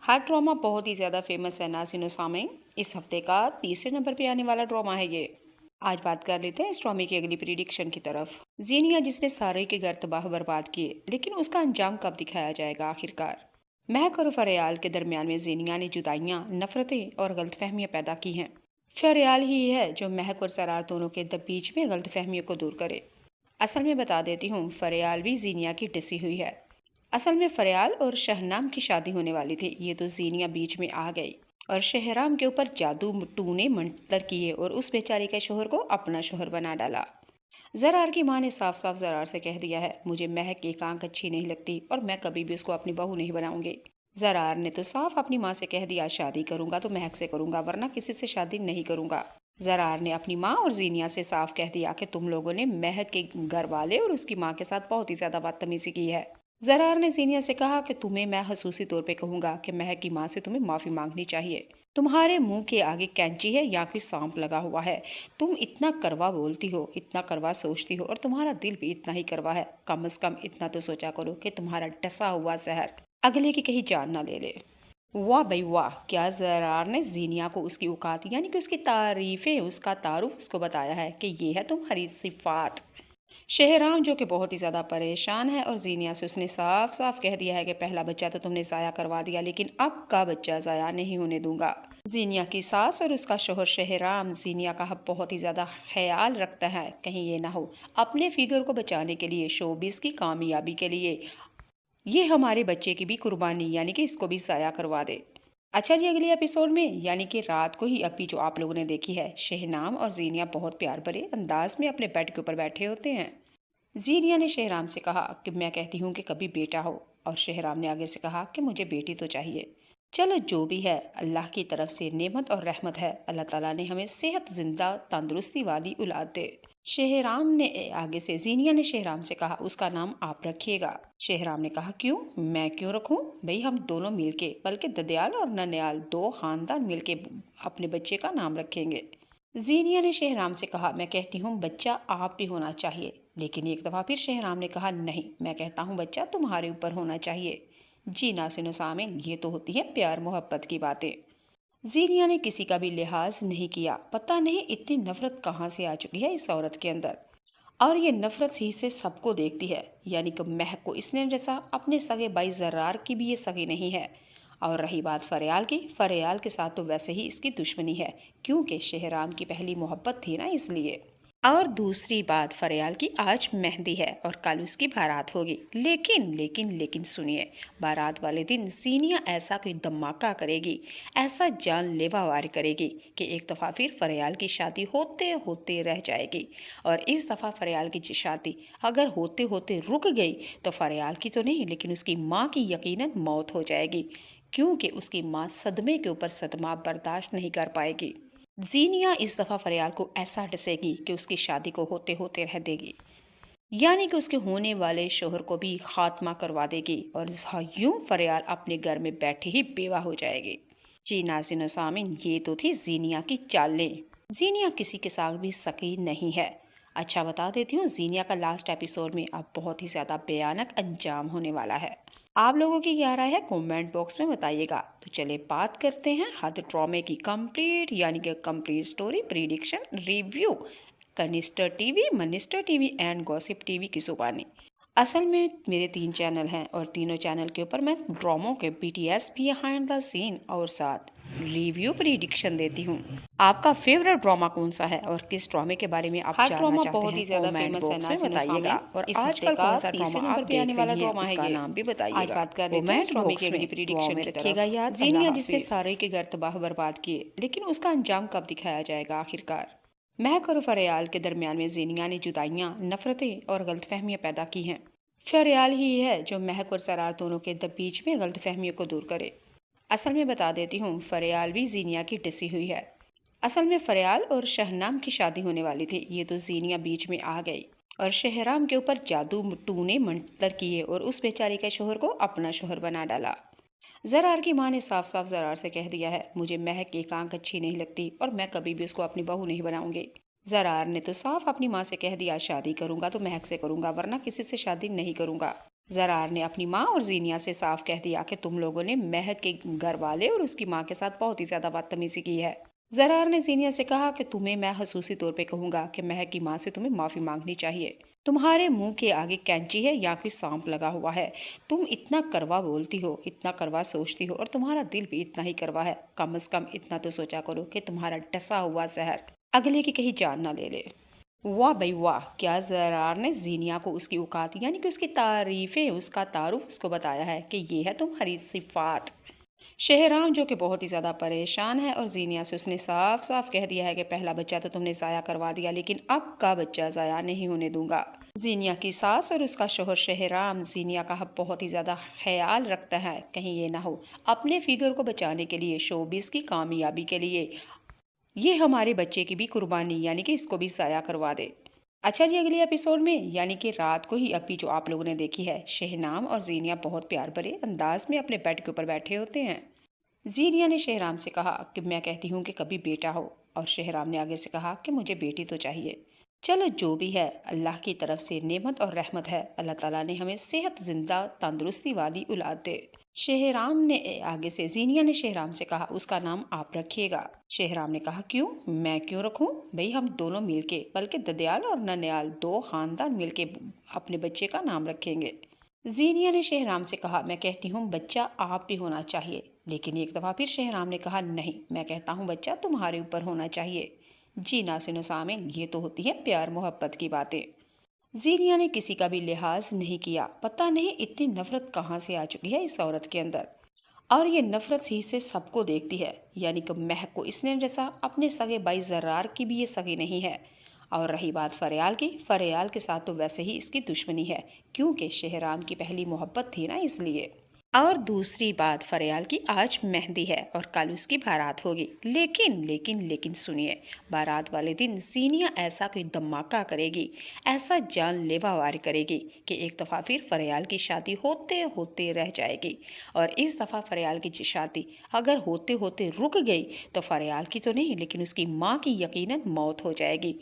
हर drama बहुत ही ज़्यादा famous है नाज़रीन व सामीन। इस हफ्ते का तीसरे नंबर पे आने वाला ड्रामा है ये। आज बात कर लेते हैं इस ड्रामे की अगली प्रिडिक्शन की तरफ। जीनिया जिसने सारे के घर तबाह बर्बाद किए, लेकिन उसका अंजाम कब दिखाया जाएगा आखिरकार। महक और फरियाल के दरमियान में जीनिया ने जुदाइयाँ, नफरतें और गलतफहमियाँ पैदा की हैं। फरियाल ही है जो महक और सरार दोनों के बीच में गलतफहमियों को दूर करे। असल में बता देती हूँ, फरियाल भी जीनिया की डसी हुई है। असल में फरियाल और शहनाम की शादी होने वाली थी, ये तो जीनिया बीच में आ गई और शहराम के ऊपर जादू टूने मंतर किए और उस बेचारे के शोहर को अपना शोहर बना डाला। जरार की माँ ने साफ साफ जरार से कह दिया है, मुझे महक की एक आंख अच्छी नहीं लगती और मैं कभी भी उसको अपनी बहू नहीं बनाऊंगी। जरार ने तो साफ अपनी माँ से कह दिया, शादी करूंगा तो महक से करूंगा, वरना किसी से शादी नहीं करूंगा। जरार ने अपनी माँ और जीनिया से साफ कह दिया कि तुम लोगों ने महक के घर वाले और उसकी माँ के साथ बहुत ही ज्यादा बदतमीजी की है। जरार ने जीनिया से कहा कि तुम्हें मैं खसूसी तौर पे कहूंगा कि महक की माँ से तुम्हें माफ़ी मांगनी चाहिए। तुम्हारे मुंह के आगे कैंची है या फिर सांप लगा हुआ है। तुम इतना करवा बोलती हो, इतना करवा सोचती हो और तुम्हारा दिल भी इतना ही करवा है। कम से कम इतना तो सोचा करो कि तुम्हारा डसा हुआ जहर अगले की कहीं जान ना ले ले। वाह भाई वाह, क्या जरार ने जीनिया को उसकी औकात यानी कि उसकी तारीफें, उसका तारुफ उसको बताया है कि ये है तुम्हारी सिफात। शहराम जो कि बहुत ही ज़्यादा परेशान है और जीनिया से उसने साफ साफ कह दिया है कि पहला बच्चा तो तुमने ज़ाया करवा दिया, लेकिन अब का बच्चा ज़ाया नहीं होने दूंगा। जीनिया की सास और उसका शोहर शहराम जीनिया का बहुत ही ज़्यादा ख्याल रखता है, कहीं ये ना हो अपने फिगर को बचाने के लिए, शोबिस की कामयाबी के लिए ये हमारे बच्चे की भी कुर्बानी यानी कि इसको भी ज़ाया करवा दे। अच्छा जी, अगले एपिसोड में यानी कि रात को ही अभी जो आप लोगों ने देखी है, शहनाम और जीनिया बहुत प्यार भरे अंदाज में अपने बेड के ऊपर बैठे होते हैं। जीनिया ने शहराम से कहा कि मैं कहती हूँ कि कभी बेटा हो, और शहराम ने आगे से कहा कि मुझे बेटी तो चाहिए। चलो जो भी है, अल्लाह की तरफ से नेमत और रहमत है, अल्लाह ताला ने हमें सेहत जिंदा तंदुरुस्ती वाली औलाद दे। शहराम ने आगे से जीनिया ने शहराम से कहा, उसका नाम आप रखिएगा। शहराम ने कहा, क्यों, मैं क्यों रखूं भाई, हम दोनों मिलके, बल्कि ददयाल और ननियाल दो खानदान मिलके अपने बच्चे का नाम रखेंगे। जीनिया ने शहराम से कहा, मैं कहती हूँ बच्चा आप भी होना चाहिए। लेकिन एक दफ़ा फिर शहराम ने कहा, नहीं, मैं कहता हूँ बच्चा तुम्हारे ऊपर होना चाहिए। जी नाज़रीन व सामीन, ये तो होती है प्यार मोहब्बत की बातें। जीनिया ने किसी का भी लिहाज नहीं किया। पता नहीं इतनी नफरत कहाँ से आ चुकी है इस औरत के अंदर, और ये नफरत ही से सबको देखती है, यानी कि महक को इसने जैसा अपने सगे भाई जर्रार की भी ये सगी नहीं है। और रही बात फरियाल की, फरियाल के साथ तो वैसे ही इसकी दुश्मनी है, क्योंकि शहराम की पहली मोहब्बत थी ना, इसलिए। और दूसरी बात फरियाल की, आज मेहंदी है और कल उसकी बारात होगी। लेकिन लेकिन लेकिन सुनिए, बारात वाले दिन जीनिया ऐसा कोई धमाका करेगी, ऐसा जानलेवा वार करेगी कि एक दफ़ा फिर फरियाल की शादी होते होते रह जाएगी। और इस दफ़ा फरियाल की शादी अगर होते होते रुक गई तो फरियाल की तो नहीं, लेकिन उसकी माँ की यकीनन मौत हो जाएगी, क्योंकि उसकी माँ सदमे के ऊपर सदमा बर्दाश्त नहीं कर पाएगी। जीनिया इस दफ़ा फरियाल को ऐसा डसेगी कि उसकी शादी को होते होते रह देगी, यानी कि उसके होने वाले शोहर को भी खात्मा करवा देगी और यूं फरियाल अपने घर में बैठे ही बेवा हो जाएगी। जी नाज़रीन व सामीन, ये तो थी जीनिया की चालें। जीनिया किसी के साथ भी सकी नहीं है। अच्छा बता देती हूँ, जीनिया का लास्ट एपिसोड में अब बहुत ही ज़्यादा भयानक अंजाम होने वाला है। आप लोगों की क्या राय है कमेंट बॉक्स में बताइएगा। तो चले बात करते हैं हद ड्रामे की कंप्लीट यानी कि complete story prediction review canister TV, minister TV and gossip TV की जुबानी। असल में मेरे 3 चैनल हैं और तीनों चैनल के ऊपर मैं ड्रामों के BTS बिहाइंड द सीन और साथ रिव्यू प्रिडिक्शन देती हूँ। आपका फेवरेट ड्रामा कौन सा है और किस ड्रामे के बारे में आप हर जानना ड्रामा चाहते बहुत हैं ही ज्यादा कमेंट फेमस है बॉक्स में नाज़रीन व बताइएगा। सामीन। और इस हफ्ते आजकल का कौन सा तीसरे ड्रामा नंबर आप पे आने देख वाला रही हैं ड्रामा है उसका ये। नाम भी आज बताइएगा। बात कर लेते हैं इस कमेंट ड्रामे की बॉक्स अगली में दुआओं प्रिडिक्शन में की रखिएगा तरफ। याद। जीनिया अल्लाह जिसने हाफिज। सारे के घर तबाह बर्बाद किए, लेकिन उसका अंजाम कब दिखाया जाएगा आखिरकार। महक और फरियाल के दरमियान में जीनिया ने जुदाइयाँ, नफरतें और गलतफहमियाँ पैदा की हैं। फरियाल ही है जो महक और सरार दोनों के बीच में गलतफहमियों को दूर करे। असल में बता देती हूँ, फरियाल भी जीनिया की डसी हुई है। असल में फरियाल और शहनाम की शादी होने वाली थी, ये तो जीनिया बीच में आ गई और शहराम के ऊपर जादू टूने मंतर किए और उस बेचारे के शोहर को अपना शोहर बना डाला। जरार की माँ ने साफ साफ जरार से कह दिया है, मुझे महक की एक आंख अच्छी नहीं लगती और मैं कभी भी उसको अपनी बहू नहीं बनाऊंगी। जरार ने तो साफ अपनी माँ से कह दिया, शादी करूंगा तो महक से करूंगा, वरना किसी से शादी नहीं करूंगा। زرار نے اپنی ماں اور زینیا سے صاف کہہ دیا کہ تم لوگوں نے مہک کے گھر والے اور اس کی ماں کے ساتھ بہت ہی زیادہ بدتمیزی کی ہے۔ زرار نے زینیا سے کہا کہ تمہیں میں خصوصی طور پہ کہوں گا کہ مہک کی ماں سے تمہیں معافی مانگنی چاہیے۔ تمہارے منہ کے آگے کینچی ہے یا کوئی سانپ لگا ہوا ہے؟ تم اتنا کروا بولتی ہو، اتنا کروا سوچتی ہو اور تمہارا دل بھی اتنا ہی کروا ہے۔ کم از کم اتنا تو سوچا کرو کہ تمہارا ڈسا ہوا زہر اگلے کی کہیں جان نہ لے لے۔ واہ بھائی واہ، کیا زرار نے زینیا کو اس کی اوقات یعنی کہ اس کی تعریفیں، اس کا تعارف اس کو بتایا ہے کہ یہ ہے تمہاری صفات۔ شہرام جو کہ بہت ہی زیادہ پریشان ہے اور زینیا سے اس نے صاف صاف کہہ دیا ہے کہ پہلا بچہ تو تم نے ضائع کروا دیا لیکن اب کا بچہ ضائع نہیں ہونے دوں گا۔ زینیا کی ساس اور اس کا شوہر شہرام زینیا کا بہت ہی زیادہ خیال رکھتا ہے، کہیں یہ نہ ہو اپنے فگر کو بچانے کے لیے، شوبز کی کامیابی کے لیے یہ ہمارے بچے کی بھی قربانی یعنی کہ اس کو بھی ضائع کروا دے۔ اچھا جی، اگلی ایپیسوڈ میں یعنی کہ رات کو ہی ابھی جو آپ لوگوں نے دیکھی ہے، شہنام اور زینیا بہت پیار بھرے انداز میں اپنے بیڈ کے اوپر بیٹھے ہوتے ہیں۔ زینیا نے شہرام سے کہا کہ میں کہتی ہوں کہ کبھی بیٹا ہو، اور شہرام نے آگے سے کہا کہ مجھے بیٹی تو چاہیے۔ چلو جو بھی ہے، اللہ کی طرف سے نعمت اور رحمت ہے، اللہ تعالیٰ نے ہمیں صحت زندہ تندرستی والی اولاد دے۔ شہرام نے آگے سے زینیا نے شہرام سے کہا اس کا نام آپ رکھیے گا۔ شہرام نے کہا کیوں؟ میں کیوں رکھوں؟ بھئی ہم دونوں مل کے، بلکہ ددیال اور ننیال دو خاندان مل کے اپنے بچے کا نام رکھیں گے۔ زینیا نے شہرام سے کہا میں کہتی ہوں بچہ آپ بھی ہونا چاہیے، لیکن ایک دفعہ پھر شہرام نے کہا نہیں، میں کہتا ہوں بچہ تمہارے اوپر ہونا چاہیے۔ جی ناظرین و سامعین، یہ تو ہوتی ہے پیار محبت کی باتیں۔ زینیا نے کسی کا بھی لحاظ نہیں کیا، پتہ نہیں اتنی نفرت کہاں سے آ چکی ہے اس عورت کے اندر، اور یہ نفرت ہی سے سب کو دیکھتی ہے، یعنی کہ مہک کو اس نے جیسا اپنے سگے بھائی زرار کی بھی یہ سگی نہیں ہے۔ اور رہی بات فریال کی، فریال کے ساتھ تو ویسے ہی اس کی دشمنی ہے کیونکہ شہرام کی پہلی محبت تھی نا، اس لیے۔ اور دوسری بات فریال کی، آج مہندی ہے اور کل اس کی بارات ہوگی، لیکن سنیے، بارات والے دن زینیا ایسا کوئی دھماکہ کرے گی، ایسا جان لیوا وار کرے گی کہ ایک دفعہ پھر فریال کی شادی ہوتے ہوتے رہ جائے گی، اور اس دفعہ فریال کی شادی اگر ہوتے ہوتے رک گئی تو فریال کی تو نہیں لیکن اس کی ماں کی یقیناً موت ہو جائے گی۔